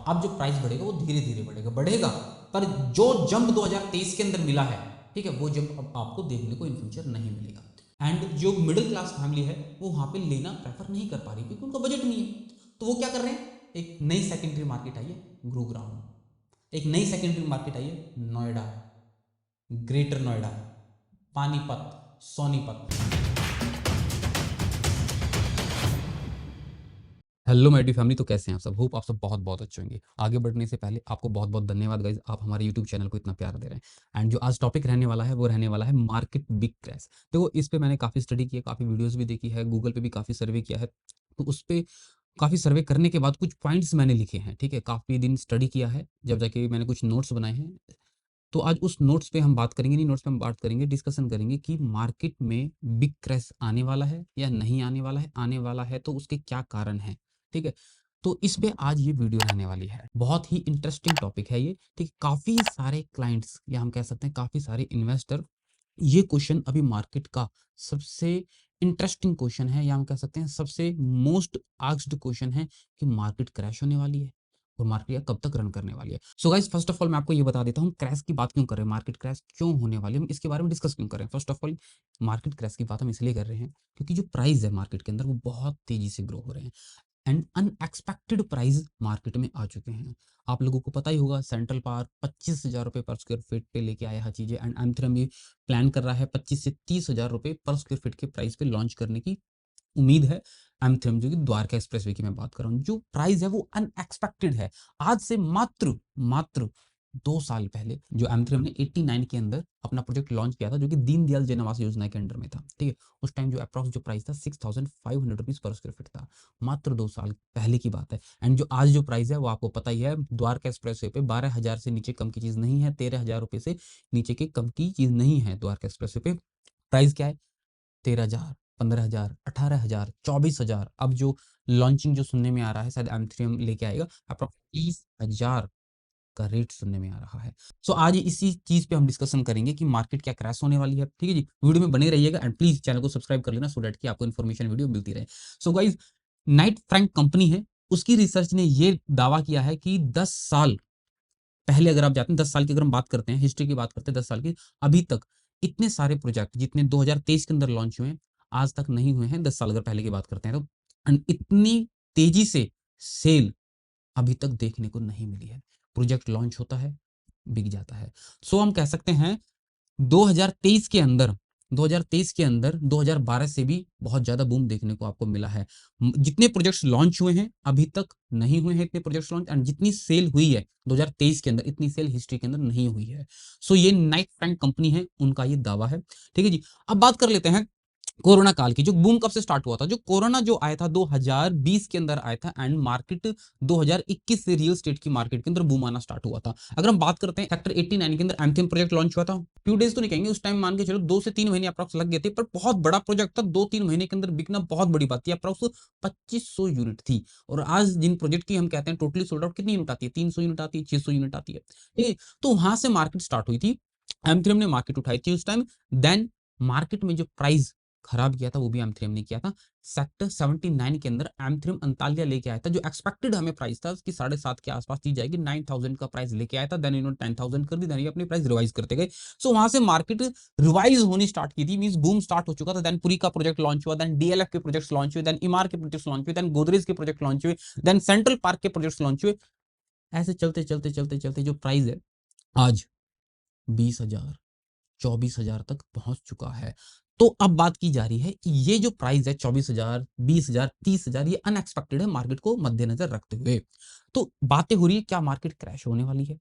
अब जो प्राइस बढ़ेगा वो धीरे धीरे बढ़ेगा, पर जो जंप 2023 के अंदर मिला है, ठीक है, वो जंप अब आपको देखने को इन फ्यूचर नहीं मिलेगा। एंड जो मिडिल क्लास फैमिली है वो वहाँ पे लेना प्रेफर नहीं कर पा रही क्योंकि उनका बजट नहीं है। तो वो क्या कर रहे हैं, एक नई सेकेंडरी मार्केट आई है गुरुग्राम, एक नई सेकेंडरी मार्केट आई है Noida, greater Noida, Panipat, Sonipat. Hello my dear family, तो कैसे हैं आप सब? होप आप सब बहुत बहुत अच्छे होंगे। आगे बढ़ने से पहले आपको बहुत बहुत धन्यवाद गाइज, आप हमारे यूट्यूब चैनल को इतना प्यार दे रहे हैं। एंड जो आज टॉपिक रहने वाला है वो रहने वाला है मार्केट बिग क्रैश। देखो, इस पे मैंने काफ़ी स्टडी की है, काफ़ी वीडियोस भी देखी है, गूगल पे भी काफ़ी सर्वे किया है। तो उस पे काफ़ी सर्वे करने के बाद कुछ पॉइंट्स मैंने लिखे हैं, ठीक है, काफ़ी दिन स्टडी किया है, जब जाके मैंने कुछ नोट्स बनाए हैं। तो आज उस नोट्स पे हम बात करेंगे, नहीं नोट्स पे हम बात करेंगे, डिस्कशन करेंगे कि मार्केट में बिग क्रैश आने वाला है या नहीं आने वाला है, आने वाला है तो उसके क्या कारण हैं, ठीक है। तो इस पे आज ये वीडियो रहने वाली है। बहुत ही इंटरेस्टिंग टॉपिक है ये, ठीक है। काफ़ी सारे क्लाइंट्स या हम कह सकते हैं काफ़ी सारे इन्वेस्टर, ये क्वेश्चन अभी मार्केट का सबसे इंटरेस्टिंग क्वेश्चन है या हम कह सकते हैं सबसे मोस्ट आस्क्ड क्वेश्चन है कि मार्केट क्रैश होने वाली है और मार्केट कब तक रन करने वाली है। So guys, first of all मैं आपको ये बता देता हूँ क्रैश की बात क्यों कर रहे हैं, मार्केट क्रैश क्यों होने वाली है, हम इसके बारे में डिस्कस क्यों कर रहे हैं। First of all, market crash की बात हम इसलिए कर रहे हैं क्योंकि जो प्राइस है मार्केट के अंदर वो बहुत तेजी से ग्रो हो रहे हैं एंड अनएक्सपेक्टेड प्राइस मार्केट में आ चुके हैं। आप लोगों को पता ही होगा, सेंट्रल पावर 25,000 रुपये पर स्क्वायर फीट पे लेके आया है चीज़ें, एंड एम भी प्लान कर रहा है 25 से 30,000 रुपये पर स्क्वायर फीट के प्राइस पे लॉन्च करने की उम्मीद है। एम जो कि द्वारका एक्सप्रेसवे की मैं बात कर रहा हूँ, जो प्राइस है वो अनएक्सपेक्टेड है। आज से मात्र मात्र 2 साल पहले जो एम ने 89 के अंदर अपना प्रोजेक्ट लॉन्च किया था, जो कि दीनदयाल जन आवास योजना के अंडर में था, ठीक है। उस टाइम जो अप्रॉक्स जो प्राइस था 6,500 रुपीज पर स्क्वायर फीट था। मात्र 2 साल पहले की बात है। एंड जो आज जो प्राइस है वो आपको पता ही है, द्वारका एक्सप्रेसवे पे 12,000 से नीचे कम की चीज नहीं है, 13,000 रुपये से नीचे के कम की चीज नहीं है। द्वारका एक्सप्रेसवे पे प्राइस क्या है? 13,000, 15,000, 18,000, 24,000। अब जो लॉन्चिंग जो सुनने में आ रहा है, शायद एम लेके आएगा अप्रॉक्स 30,000 का रेट सुनने में आ रहा है। सो आज इसी चीज पे हम डिस्कशन करेंगे कि मार्केट क्या क्रैश होने वाली है, ठीक है जी। वीडियो में बने रहिएगा एंड प्लीज चैनल को सब्सक्राइब कर लेना सो दैट कि आपको इन्फॉर्मेशन वीडियो मिलती रहे। So guys, Knight Frank company है, उसकी रिसर्च ने ये दावा किया है कि 10 साल पहले अगर आप जाते हैं, 10 साल की अगर हम बात करते हैं, हिस्ट्री की बात करते हैं 10 साल की, अभी तक इतने सारे प्रोजेक्ट जितने 2023 के अंदर लॉन्च हुए हैं आज तक नहीं हुए हैं, 10 साल अगर पहले की बात करते हैं तो। एंड इतनी तेजी से सेल अभी तक देखने को नहीं मिली है। प्रोजेक्ट लॉन्च होता है, बिक जाता है। सो हम कह सकते हैं 2023 के अंदर 2023 के अंदर 2012 से भी बहुत ज्यादा बूम देखने को आपको मिला है। जितने प्रोजेक्ट्स लॉन्च हुए हैं अभी तक नहीं हुए हैं इतने प्रोजेक्ट्स लॉन्च, एंड जितनी सेल हुई है 2023 के अंदर इतनी सेल हिस्ट्री के अंदर नहीं हुई है। सो ये नाइट फ्रैंक कंपनी है, उनका ये दावा है, ठीक है जी। अब बात कर लेते हैं कोरोना काल की। जो बूम कब से स्टार्ट हुआ था? जो कोरोना जो आया था 2020 के अंदर आया था, एंड मार्केट 2021 से रियल स्टेट की मार्केट के अंदर बूम आना स्टार्ट हुआ था। अगर हम बात करते हैं सेक्टर 89 के अंदर एंथेम प्रोजेक्ट लॉन्च हुआ था। फ्यू डेज तो नहीं कहेंगे, उस टाइम मान के चलो 2 से 3 महीने अप्रॉक्स लग गए थे, पर बहुत बड़ा प्रोजेक्ट था। 2-3 महीने के अंदर बिकना बहुत बड़ी बात थी। अप्रॉक्स 2500 यूनिट थी, और आज जिन प्रोजेक्ट की हम कहते हैं टोटली सोल्ड आउट कितनी यूनिट आती है? 300 यूनिट आती है, 600 यूनिट आती है, ठीक है। तो वहां से मार्केट स्टार्ट हुई थी, एम ने मार्केट उठाई थी उस टाइम। देन मार्केट में जो प्राइस खराब किया था वो भी एम ने किया था। सेक्टर 79 के अंदर एम अंतालिया लेके आया था, जो एक्सपेक्टेड हमें प्राइस था कि 7.5 के आसपास दी जाएगी, 9,000 का प्राइस लेके आया था। देन इन्होंने 10,000 कर दी, देन ये अपनी प्राइस रिवाइज करते गए। सो वहां से मार्केट रिवाइज होनी स्टार्ट की थी, मींस बूम स्टार्ट हो चुका था। देन पुरी का प्रोजेक्ट लॉन्च हुआ, देन डीएलएफ के प्रोजेक्ट्स लॉन्च हुए, देन इमार के प्रोजेक्ट्स लॉन्च हुए, देन गोदरेज के प्रोजेक्ट लॉन्च हुए, देन सेंट्रल पार्क के प्रोजेक्ट्स लॉन्च हुए। ऐसे चलते चलते चलते चलते जो प्राइस है आज 20,000 24,000 तक पहुंच चुका है। तो अब बात की जा रही है कि ये जो प्राइस है 24,000, 20,000, 30,000, ये अनएक्सपेक्टेड है मार्केट को मद्देनजर रखते हुए। तो बातें हो रही है, क्या मार्केट क्रैश होने वाली है?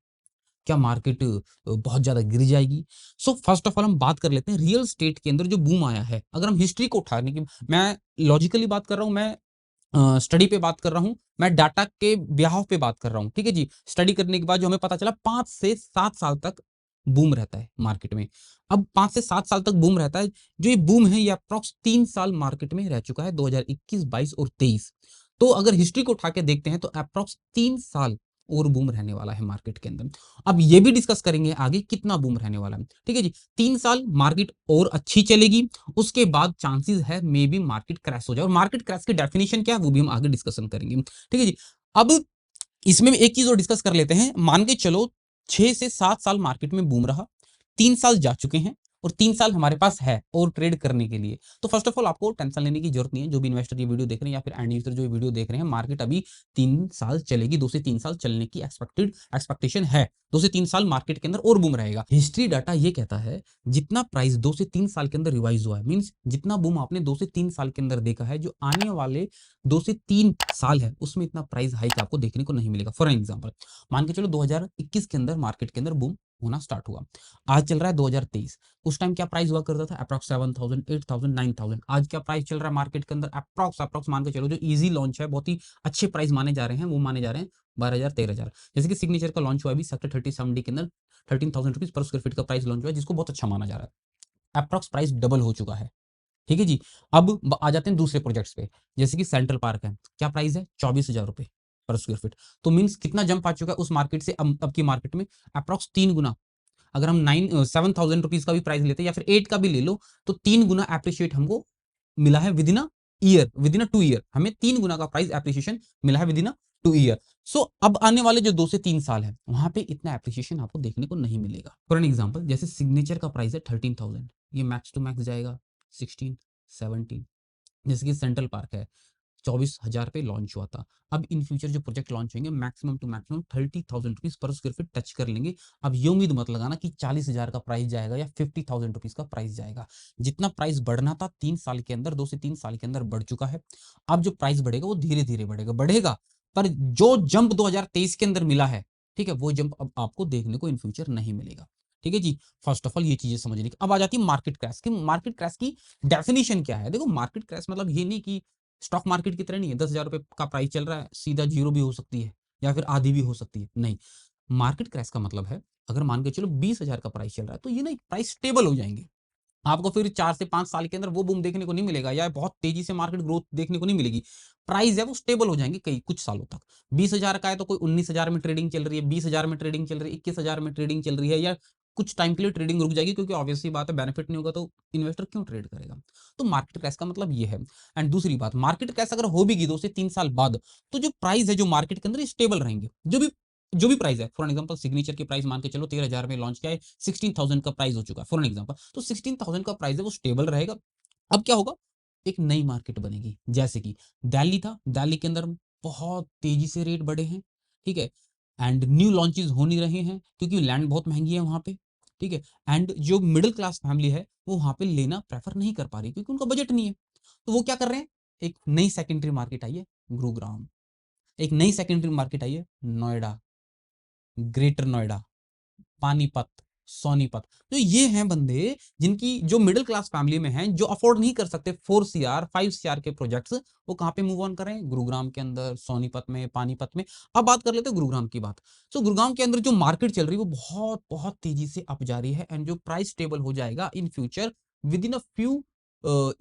क्या मार्केट बहुत ज्यादा गिर जाएगी? सो फर्स्ट ऑफ ऑल हम बात कर लेते हैं रियल स्टेट के अंदर जो बूम आया है। अगर हम हिस्ट्री को उठाने की, मैं लॉजिकली बात कर रहा हूं, मैं स्टडी पे बात कर रहा हूं, मैं डाटा के ब्याह पे बात कर रहा हूं, ठीक है जी। स्टडी करने के बाद जो हमें पता चला 5 से 7 साल तक बूम रहता है मार्केट में। अब 5 से 7 साल तक बूम रहता है। जो ये बूम है ये अप्रॉक्स 3 साल मार्केट में रह चुका है, 2021, 22 और 23। तो अगर हिस्ट्री को उठा के देखते हैं तो अप्रॉक्स 3 साल और बूम रहने वाला है मार्केट के अंदर। अब ये भी डिस्कस करेंगे आगे कितना बूम रहने वाला है, ठीक है जी। 3 साल मार्केट और अच्छी चलेगी, उसके बाद चांसेस है मे बी मार्केट क्रैश हो जाए। और मार्केट क्रैश की डेफिनेशन क्या है वो भी हम आगे डिस्कशन करेंगे, ठीक है जी। अब इसमें भी एक चीज और डिस्कस कर लेते हैं। मान के चलो 6 से 7 साल मार्केट में बूम रहा, 3 साल जा चुके हैं और 3 साल हमारे पास है और ट्रेड करने के लिए। तो फर्स्ट ऑफ ऑल आपको टेंशन लेने की जरूरत नहीं है। जो भी इन्वेस्टर ये वीडियो देख रहे हैं या फिर एंड यूजर जो ये वीडियो देख रहे हैं, मार्केट अभी 3 साल चलेगी, 2 से 3 साल चलने की एक्सपेक्टेशन है। 2 से 3 साल मार्केट के अंदर और बूम रहेगा। हिस्ट्री डाटा ये कहता है जितना प्राइस 2 से 3 साल के अंदर रिवाइज हुआ है, मीन्स जितना बूम आपने 2 से 3 साल के अंदर देखा है, जो आने वाले 2 से 3 साल है उसमें इतना प्राइस हाइक आपको देखने को नहीं मिलेगा। फॉर एग्जाम्पल मान के चलो 2021 के अंदर मार्केट के अंदर बूम होना स्टार्ट हुआ, आज चल रहा है 2023। उस टाइम क्या प्राइस हुआ करता था? अप्रॉक्स 7,000, 8,000, 9,000। आज क्या प्राइस चल रहा है मार्केट के अंदर? अप्रॉक्स मान के चलो जो इजी लॉन्च है, बहुत ही अच्छे प्राइस माने जा रहे हैं, वो माने जा रहे हैं 12,000, 13,000। जैसे कि सिग्नेचर का लॉन्च हुआ अभी सेक्टर 3070 के अंदर 13,000 रुपीज पर स्क्वायर फीट का प्राइस लॉन्च हुआ है, जिसको बहुत अच्छा माना जा रहा है। अप्रॉक्स प्राइस डबल हो चुका है। ठीक है जी। अब आ जाते हैं दूसरे प्रोजेक्ट्स पे, जैसे कि सेंट्रल पार्क है। क्या प्राइस है? 24,000 रुपए पर स्क्वायर फीट। तो मीन्स कितना जंप आ चुका है उस मार्केट से अब की मार्केट में? अप्रॉक्स 3 गुना। अगर हम 7,000 रुपीज का भी प्राइस लेते हैं या फिर 8 का भी ले लो, तो 3 गुना एप्रिशिएट हमको मिला है with in a year, with in a 2 year. हमें 3 गुना का प्राइस एप्रिशिएशन मिला है विद इन अ 2 ईयर। सो अब आने वाले जो 2 से 3 साल है, वहां पे इतना एप्रिशिएशन आपको देखने को नहीं मिलेगा। फॉर एन एग्जाम्पल, जैसे सिग्नेचर का प्राइस है 13,000, ये मैक्स टू मैक्स जाएगा 16, 17। जैसे कि सेंट्रल पार्क है, 24,000 पे लॉन्च हुआ था। अब इन फ्यूचर जो प्रोजेक्ट लॉन्च होंगे, मैक्सिमम टू मैक्सिमम 30,000 रुपीज पर स्क्वायर फीट टच कर लेंगे। अब ये उम्मीद मत लगाना कि 40,000 का प्राइस जाएगा या 50,000 रुपीज का प्राइस जाएगा। जितना प्राइस बढ़ना था 3 साल के अंदर, 2 से 3 साल के अंदर बढ़ चुका है। अब जो प्राइस बढ़ेगा वो धीरे धीरे बढ़ेगा, पर जो जंप 2023 के अंदर मिला है, ठीक है, वो जंप अब आपको देखने को इन फ्यूचर नहीं मिलेगा। ठीक है जी। फर्स्ट ऑफ ऑल ये चीजें समझने की। अब आ जाती है मार्केट क्रैश की। मार्केट क्रैश की डेफिनेशन क्या है? देखो, मार्केट क्रैश मतलब ये नहीं कि स्टॉक मार्केट की तरह नहीं है 10,000 रुपए का प्राइस चल रहा है सीधा जीरो भी हो सकती है या फिर आधी भी हो सकती है। नहीं, मार्केट क्रैश का मतलब है अगर मान के चलो 20,000 का प्राइस चल रहा है, तो ये ना प्राइस स्टेबल हो जाएंगे। आपको फिर 4 से 5 साल के अंदर वो बूम देखने को नहीं मिलेगा या बहुत तेजी से मार्केट ग्रोथ देखने को नहीं मिलेगी। प्राइस है वो स्टेबल हो जाएंगे कई कुछ सालों तक। 20,000 का है तो कोई 19,000 में ट्रेडिंग चल रही है, 20,000 में ट्रेडिंग चल रही है, 21,000 में ट्रेडिंग चल रही है, या कुछ टाइम के लिए ट्रेडिंग रुक जाएगी, क्योंकि ऑब्वियसली बात है बेनिफिट नहीं होगा तो इन्वेस्टर क्यों ट्रेड करेगा। तो मार्केट क्रैश का मतलब ये है। एंड दूसरी बात, मार्केट क्रैश अगर हो भी 2 से 3 साल बाद, तो जो प्राइस है जो मार्केट के अंदर स्टेबल रहेंगे। जो भी प्राइस है, फॉर एग्जांपल सिग्नेचर की प्राइस मान के चलो 13,000 में लॉन्च किया है, 16,000 का प्राइस हो चुका है फॉर एग्जांपल, तो 16,000 का प्राइस है वो स्टेबल रहेगा। अब क्या होगा? एक नई मार्केट बनेगी। जैसे कि दिल्ली था, दिल्ली के अंदर बहुत तेजी से रेट बढ़े हैं, ठीक है, एंड न्यू लॉन्चेस हो नहीं रहे हैं क्योंकि लैंड बहुत महंगी है वहां पे, ठीक है, एंड जो मिडिल क्लास फैमिली है वो वहां पे लेना प्रेफर नहीं कर पा रही क्योंकि उनका बजट नहीं है। तो वो क्या कर रहे हैं? एक नई सेकेंडरी मार्केट आई है गुरुग्राम, एक नई सेकेंडरी मार्केट आई है नोएडा, ग्रेटर नोएडा, पानीपत, सोनीपत। तो ये हैं बंदे जिनकी जो मिडिल क्लास फैमिली में हैं, जो अफोर्ड नहीं कर सकते 4 CR 5 CR के प्रोजेक्ट्स, वो कहां पे मूव ऑन करें? गुरुग्राम के अंदर, सोनीपत में, पानीपत में। अब बात कर लेते हैं गुरुग्राम की बात। तो गुरुग्राम के अंदर जो मार्केट चल रही है वो बहुत बहुत तेजी से अप जा रही है, एंड जो प्राइस स्टेबल हो जाएगा in future with in a few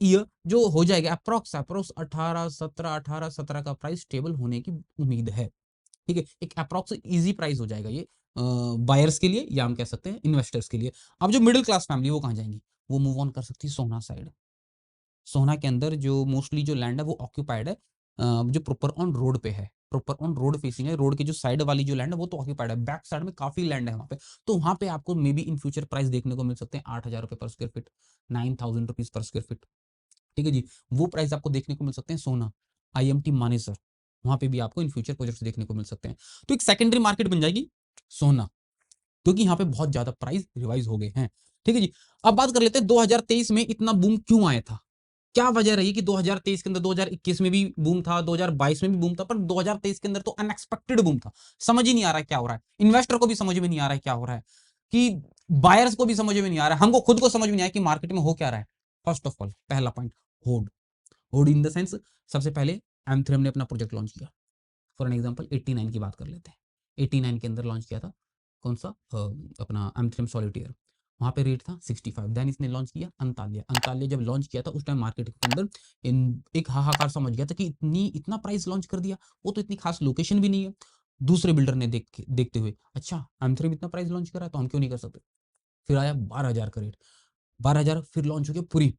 year, जो हो जाएगा अप्रोक्स 18, 17 का प्राइस स्टेबल होने की उम्मीद है। ठीक है, एक अप्रॉक्स इजी प्राइस हो जाएगा ये बायर्स के लिए, या हम कह सकते हैं इन्वेस्टर्स के लिए। अब जो मिडिल क्लास फैमिली वो कहाँ जाएंगी? वो मूव ऑन कर सकती है सोना साइड। सोना के अंदर जो मोस्टली जो लैंड है वो ऑक्यूपाइड है, जो प्रॉपर ऑन रोड पे है, प्रॉपर ऑन रोड फेसिंग है। रोड के जो साइड वाली जो लैंड है वो तो ऑक्यूपाइड है, बैक साइड में काफी लैंड है वहां पे। तो वहां पे आपको may be in future price देखने को मिल सकते हैं 8,000 रुपए पर स्क्वायर फीट, 9,000 रुपीज पर स्क्वायर फीट। ठीक है जी। वो प्राइस आपको देखने को मिल सकते हैं सोना, IMT मानेसर, वहां पे भी आपको इन फ्यूचर प्रोजेक्ट्स देखने को मिल सकते हैं। तो एक सेकेंडरी मार्केट बन जाएगी सोना, क्योंकि यहाँ पे बहुत ज्यादा प्राइस रिवाइज हो गए हैं। ठीक है जी। अब बात कर लेते हैं 2023 में इतना बूम क्यों आया था, क्या वजह रही कि 2023 के अंदर, 2021 में भी बूम था, 2022 में भी बूम था, पर 2023 के अंदर तो अनएक्सपेक्टेड बूम था। समझ ही नहीं आ रहा है क्या हो रहा है, इन्वेस्टर को भी समझ में नहीं आ रहा है क्या हो रहा है, कि बायर्स को भी समझ में नहीं आ रहा है, हमको खुद को समझ में नहीं आया कि मार्केट में हो क्या रहा है। फर्स्ट ऑफ ऑल पहला point, hold. Hold in the sense, सबसे पहले एम3 ने अपना प्रोजेक्ट लॉन्च किया। फॉर एन एग्जाम्पल 89 की बात कर लेते हैं। 89 के अंदर लॉन्च किया था कौन सा अपना एम3 सॉलिटेयर, वहां पे रेट था 65। देन इसने लॉन्च किया अंतालिया। अंतालिया जब लॉन्च किया था उस टाइम मार्केट के अंदर इन एक हाहाकार समझ गया था कि इतना प्राइस लॉन्च कर दिया, वो तो इतनी खास लोकेशन भी नहीं है। दूसरे बिल्डर ने देखते हुए, अच्छा एम3 में इतना प्राइस लॉन्च करा है तो हम क्यों नहीं कर सकते। फिर आया 12,000 का रेट, 12,000 फिर लॉन्च हो गया पूरी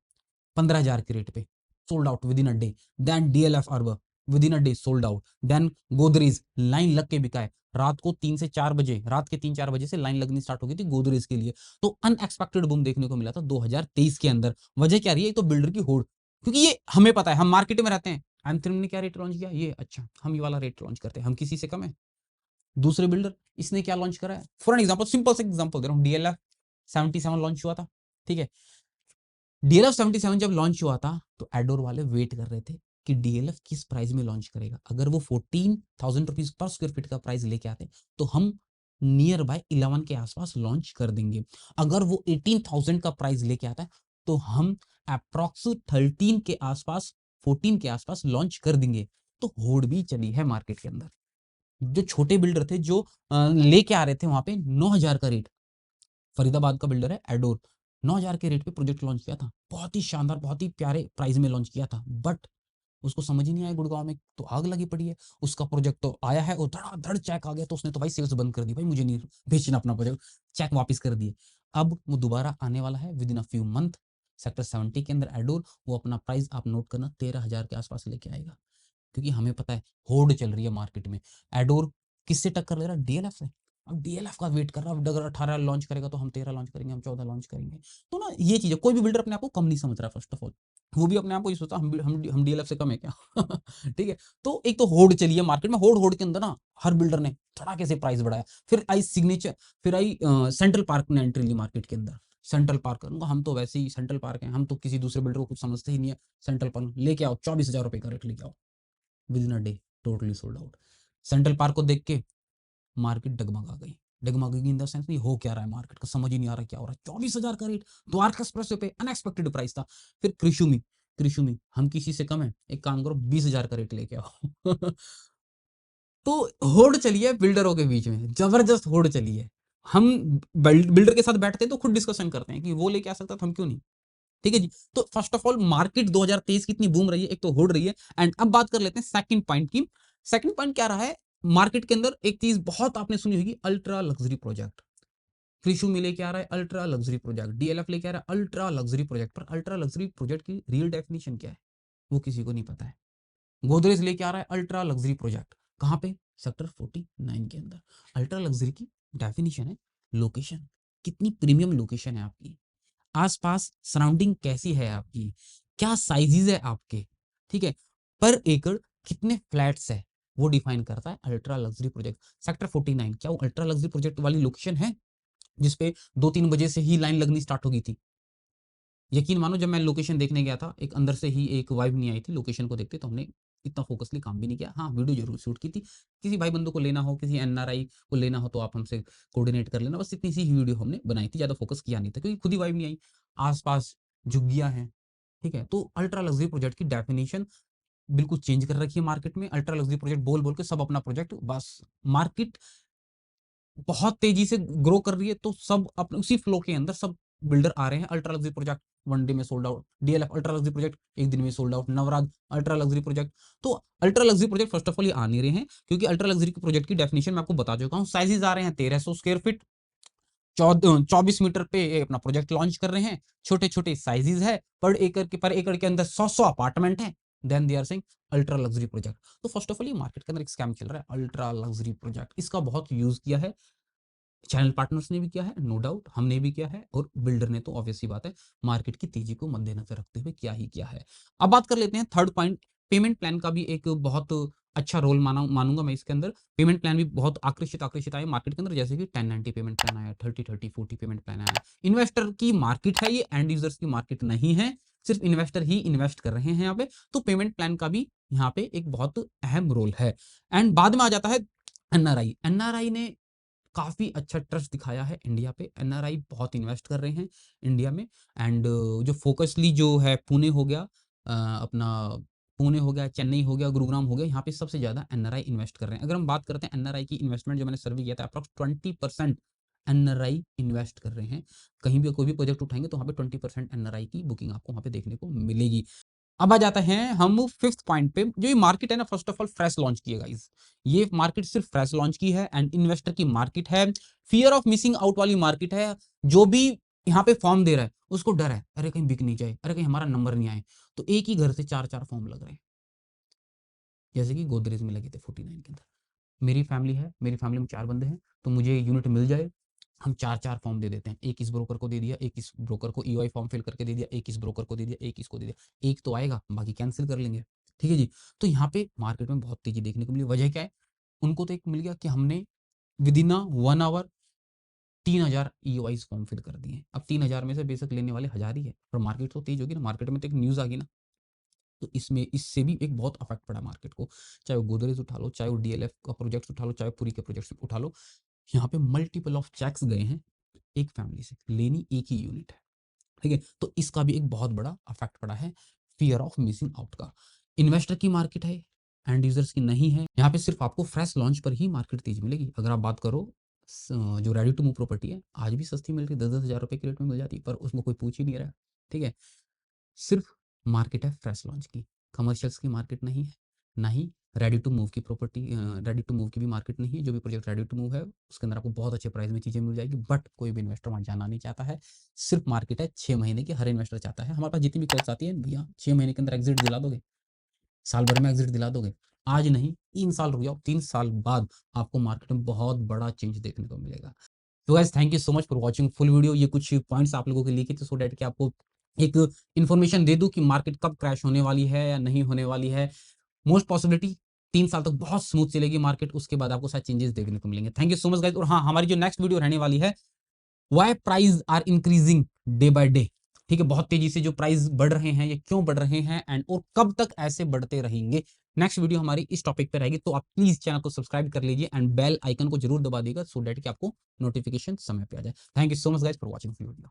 15,000 के रेट पे, sold out within a day. Then DLF Arbour, within a day sold out. Then Godrej line लग के बिका है, रात को 3 से 4 बजे, रात के 3-4 बजे से लाइन लगनी स्टार्ट हो गई थी गोदरेज के लिए। तो अनएक्सपेक्टेड बूम देखने को मिला था 2023 के अंदर। वजह क्या रही है? एक तो बिल्डर की होड़, क्योंकि ये हमें पता है, हम मार्केट में रहते हैं। M3 ने क्या रेट लॉन्च किया? ये अच्छा, हम ये वाला रेट लॉन्च करते हैं, हम किसी से कम है? दूसरे बिल्डर, इसने क्या लॉन्च करा है? फॉर एन एग्जांपल, सिंपल से एग्जांपल दे रहा हूं, DLF 77 लॉन्च हुआ था, ठीक है। DLF 77 जब लॉन्च हुआ था तो एडोर वाले वेट कर रहे थे कि DLF किस प्राइस में लॉन्च करेगा। अगर वो 14,000 रुपीज पर स्क्वायर फीट का प्राइस लेके आते तो हम नियर बाय 11 के आसपास लॉन्च कर देंगे। अगर वो 18,000 का प्राइस लेके आता है तो हम अप्रॉक्स 13 के आसपास, 14 के आसपास लॉन्च कर देंगे। तो होड़ भी चली है मार्केट के अंदर। जो छोटे बिल्डर थे, जो लेके आ रहे थे वहां पे 9,000 का रेट, फरीदाबाद का बिल्डर है एडोर, 9,000 के रेट पे प्रोजेक्ट लॉन्च किया था, बहुत ही शानदार, बहुत ही प्यारे प्राइस में लॉन्च किया था। बट उसको समझ ही नहीं आया, गुड़गांव में तो आग लगी पड़ी है। उसका प्रोजेक्ट तो आया है और धड़ाधड़ चेक आ गया, तो उसने तो भाई सेल्स बंद कर दी, भाई मुझे नहीं बेचना अपना प्रोजेक्ट, चेक वापस कर दिए। अब वो दोबारा आने वाला है with in a few month, sector 70 के अंदर एडोर। वो अपना प्राइस आप नोट करना 13,000 के आसपास लेके आएगा, क्योंकि हमें पता है होड़ चल रही है मार्केट में। एडोर किससे टक्कर ले रहा है? DLF से। अब DLF का वेट कर रहा है, अगर 18 लॉन्च करेगा तो हम 13 लॉन्च करेंगे, हम 14 लॉन्च करेंगे। तो ना ये चीज है, कोई भी बिल्डर अपने आप को कम नहीं समझ रहा है। फर्स्ट ऑफ ऑल वो भी अपने आप को ये सोचता हम DLF से कम है क्या? ठीक है। तो एक तो होड़ चली है मार्केट में, होड़ होड़ के अंदर ना हर बिल्डर ने धड़ाके से प्राइस बढ़ाया। फिर आई सिग्नेचर, फिर आई सेंट्रल पार्क ने एंट्री ली मार्केट के अंदर। सेंट्रल पार्क, हम तो वैसे ही सेंट्रल पार्क है, हम तो किसी दूसरे बिल्डर को कुछ समझते ही नहीं है। सेंट्रल पार्क लेके आओ, 24,000 रुपए का रेट लेके आओ, with in a day totally sold out. Central park को देख के मार्केट डगमगा गई। डगमगा गई इन द सेंस, हो क्या रहा है मार्केट का समझ ही नहीं आ रहा क्या हो रहा है। 24,000 का रेट द्वारका एक्सप्रेस पे, अनएक्सपेक्टेड प्राइस था। फिर कृषुमी, कृषुमी हम किसी से कम है, एक काम करो 20,000 का रेट लेके आओ। तो होड़ चली है बिल्डरों के बीच में, जबरदस्त होड़ चली है। हम बिल्डर के साथ बैठते हैं तो खुद डिस्कशन करते हैं कि वो लेके आ सकता था, हम क्यों नहीं। ठीक है जी। तो फर्स्ट ऑफ ऑल मार्केट 2023 की इतनी बूम रही है, एक तो होड़ रही है। एंड अब बात कर लेते हैं सेकंड पॉइंट की। सेकंड पॉइंट क्या रहा है मार्केट के अंदर? एक चीज बहुत आपने सुनी होगी, अल्ट्रा लग्जरी प्रोजेक्ट। क्रिशु में लेके आ रहा है अल्ट्रा लग्जरी प्रोजेक्ट, DLF लेके आ रहा है अल्ट्रा लग्जरी प्रोजेक्ट। पर अल्ट्रा लग्जरी प्रोजेक्ट की रियल डेफिनेशन क्या है वो किसी को नहीं पता है। गोदरेज लेके आ रहा है अल्ट्रा लग्जरी प्रोजेक्ट, कहां पे? सेक्टर 49 के अंदर। अल्ट्रा लग्जरी की डेफिनेशन है लोकेशन, कितनी प्रीमियम लोकेशन है आपकी, आसपास सराउंडिंग कैसी है आपकी, क्या साइजेस है आपके, ठीक है, पर एकड़ कितने फ्लैट्स है, वो डिफाइन करता है अल्ट्रा लग्जरी प्रोजेक्ट। सेक्टर 49 क्या वो अल्ट्रा लग्जरी प्रोजेक्ट वाली लोकेशन है जिसपे 2-3 बजे से ही लाइन लगनी स्टार्ट हो गई थी? यकीन मानो, जब मैं लोकेशन देखने गया था, एक अंदर से ही एक वाइब नहीं आई थी लोकेशन को देखते, तो हमने इतना फोकसली काम भी नहीं किया। हाँ, वीडियो जरूर शूट की थी। किसी भाई बंधु को लेना हो, किसी NRI को लेना हो तो आप हमसे कोऑर्डिनेट कर लेना, बस इतनी सी ही वीडियो हमने बनाई थी, ज्यादा फोकस किया नहीं था क्योंकि खुद ही वाइब नहीं आई। आसपास झुग्गियां हैं, ठीक है। तो अल्ट्रा लग्जरी प्रोजेक्ट की डेफिनेशन बिल्कुल चेंज कर रखी है मार्केट में। अल्ट्रा लग्जरी प्रोजेक्ट बोल बोल के सब अपना प्रोजेक्ट, बस मार्केट बहुत तेजी से ग्रो कर रही है तो सब अपने उसी फ्लो के अंदर सब बिल्डर आ रहे हैं। अल्ट्रा लग्जरी प्रोजेक्ट 1 डे में sold out, DLF ultra luxury project 1 दिन में sold out, Navraj ultra luxury project. तो ultra luxury project first of all ये आ नहीं रहे हैं क्योंकि अल्ट्रा लग्जरी प्रोजेक्ट की डेफिनेशन मैं आपको बता चुका हूँ। साइजेस आ रहे हैं 1300 स्क्वायर फीट, 24 मीटर पे ये अपना प्रोजेक्ट लॉन्च कर रहे हैं। छोटे छोटे साइजेस है, पर एकड़ के अंदर 100 अपार्टमेंट है। Then they are saying ultra luxury project. तो फर्स्ट ऑफ ऑल ये मार्केट के अंदर एक स्कैम चल रहा है अल्ट्रा लग्जरी प्रोजेक्ट, इसका बहुत यूज किया है, चैनल पार्टनर्स ने भी किया है, नो डाउट हमने भी किया है, और बिल्डर ने तो ऑब्वियस सी बात है मार्केट की तेजी को मद्देनजर रखते हुए क्या ही किया है। अब बात कर लेते हैं थर्ड पॉइंट, पेमेंट प्लान का भी एक बहुत अच्छा रोल मानूंगा मैं इसके अंदर। पेमेंट प्लान भी बहुत आकर्षित आकर्षित आए मार्केट के अंदर, जैसे कि 1090 पेमेंट प्लान आया, 30-30-40 पेमेंट प्लान आया। इन्वेस्टर की मार्केट है ये, एंड यूजर्स की मार्केट नहीं है, सिर्फ इन्वेस्टर ही इन्वेस्ट कर रहे हैं यहाँ पे। तो पेमेंट प्लान का भी यहाँ पे एक बहुत अहम रोल है। एंड बाद में आ जाता है NRI ने काफ़ी अच्छा ट्रस्ट दिखाया है इंडिया पे। NRI बहुत इन्वेस्ट कर रहे हैं इंडिया में। एंड जो फोकसली जो है पुणे हो गया, अपना पुणे हो गया, चेन्नई हो गया, गुरुग्राम हो गया, यहाँ पे सबसे ज़्यादा NRI इन्वेस्ट कर रहे हैं। अगर हम बात करते हैं NRI की इन्वेस्टमेंट, जो मैंने सर्वे किया था अप्रॉक्स 20% NRI इन्वेस्ट कर रहे हैं। कहीं भी कोई भी प्रोजेक्ट उठाएंगे तो वहाँ पे 20% NRI की बुकिंग आपको वहाँ पे देखने को मिलेगी। अब आ जाते हैं हम फिफ्थ पॉइंट पे। जो ये मार्केट है ना, first of all fresh launch की है गाइस, ये मार्केट सिर्फ फ्रेश लॉन्च की है एंड इन्वेस्टर की मार्केट है, फियर ऑफ मिसिंग आउट वाली मार्केट है। जो भी यहाँ पे फॉर्म दे रहा है उसको डर है, अरे कहीं बिक नहीं जाए, अरे कहीं हमारा नंबर नहीं आए। तो एक ही घर से 4-4 फॉर्म लग रहे हैं। जैसे कि गोदरेज में लगे थे 49 के अंदर। मेरी फैमिली है, मेरी फैमिली में 4 बंदे हैं, तो मुझे यूनिट मिल जाए, हम 4-4 फॉर्म दे देते हैं। एक इस ब्रोकर को दे दिया, एक इस ब्रोकर को ईओआई फॉर्म फिल करके दे दिया, एक इस ब्रोकर को दे दिया, एक इसको दे दिया। एक तो आएगा, बाकी कैंसल कर लेंगे। ठीक है जी? तो यहाँ पे मार्केट में बहुत तेज़ी देखने को मिली। वजह क्या है? उनको तो एक मिल गया कि हमने विदिन 1 आवर 3000 ईओआईज़ फॉर्म फिल कर दिए हैं। अब 3000 में से बेशक लेने वाले 1000 ही है, पर मार्केट तो तेज़ होगी ना, मार्केट में तो एक न्यूज़ आ गई ना। तो इसमें इससे भी एक बहुत इफेक्ट पड़ा मार्केट को। चाहे वो गोदरेज उठा लो, चाहे वो डीएलएफ का प्रोजेक्ट्स उठा लो, चाहे पुरी के प्रोजेक्ट्स उठा लो। यहाँ पे मल्टीपल ऑफ चेक्स गए हैं एक फैमिली से, लेनी एक ही यूनिट है। ठीक है? तो इसका भी एक बहुत बड़ा इफेक्ट पड़ा है फियर ऑफ मिसिंग आउट का। इन्वेस्टर की मार्केट है, एंड यूजर्स की नहीं है। यहाँ पे सिर्फ आपको फ्रेश लॉन्च पर ही मार्केट तेज मिलेगी। अगर आप बात करो जो रेडी टू मूव प्रॉपर्टी है, आज भी सस्ती मिल रही है, 10-10 हज़ार रुपए के रेट में मिल जाती है, पर उसमें कोई पूछ ही नहीं रहा। ठीक है? सिर्फ मार्केट है फ्रेश लॉन्च की, कमर्शियल्स की मार्केट नहीं है, ना ही रेडी टू मूव की प्रॉपर्टी, रेडी टू मूव की भी मार्केट नहीं है। जो भी प्रोजेक्ट रेडी टू मूव है, उसके अंदर आपको बहुत अच्छे प्राइस में चीज़ें मिल जाएगी, बट कोई भी इन्वेस्टर वहाँ जाना नहीं चाहता है। सिर्फ मार्केट है 6 महीने की, हर इन्वेस्टर चाहता है हमारे पास जितनी भी कॉल्स आती है, भैया 6 महीने के अंदर एग्जिट दिला दोगे, साल भर में एग्जिट दिला दोगे। आज नहीं, 3 साल रुक जाओ, 3 साल बाद आपको मार्केट में बहुत बड़ा चेंज देखने को मिलेगा। तो guys thank you so much for watching full video. ये कुछ पॉइंट्स आप लोगों के लिए थे, सो दैट कि आपको एक इन्फॉर्मेशन दे दूं कि मार्केट कब क्रैश होने वाली है या नहीं होने वाली है। मोस्ट पॉसिबिलिटी 3 साल तक बहुत स्मूथ चलेगी मार्केट, उसके बाद आपको शायद चेंजेस देखने को मिलेंगे। Thank you so much guys. और हाँ, हमारी जो नेक्स्ट वीडियो रहने वाली है, why price are increasing day by day. ठीक है? बहुत तेजी से जो प्राइस बढ़ रहे हैं, ये क्यों बढ़ रहे हैं, एंड और कब तक ऐसे बढ़ते रहेंगे। नेक्स्ट वीडियो हमारी इस टॉपिक पे रहेगी, तो आप प्लीज चैनल को सब्सक्राइब कर लीजिए एंड बेल आइकन को जरूर दबा दीजिएगा, सो दैट कि आपको नोटिफिकेशन समय पे आ जाए। Thank you so much guys for watching video.